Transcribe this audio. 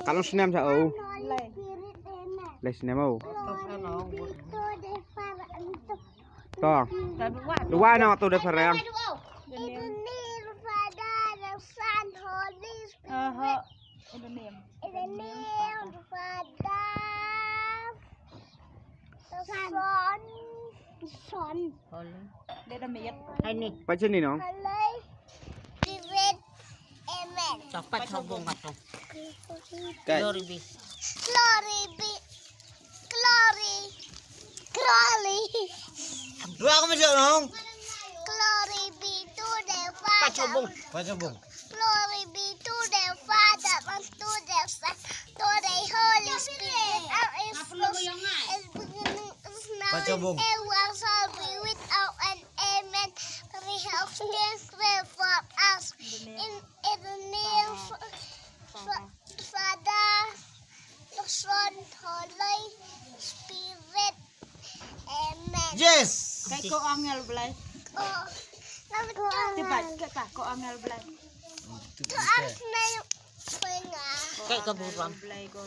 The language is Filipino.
Kalau senam sao? Lay. Lay senam au. Ano? To. Dua na to de parang. Aha. Udah nih. Son. Đây là miệt. Ay ni. Pachen ni no? Dapat hubong ato. Kay. Glory. Dua ako masyo nong. Glory be to the Father. Pachabong. Glory be to the Father and to the Son, to the Holy Spirit. And is beginning, is now, Pachabong. and ever shall be without an amen. We have strength for us in the name of Father, the Son, Holy Spirit. Amen. Yes. Kay ko angel belai. Oh, Tiba, kita ko angel belai. to us na yung Kay kaburam. Belai ko.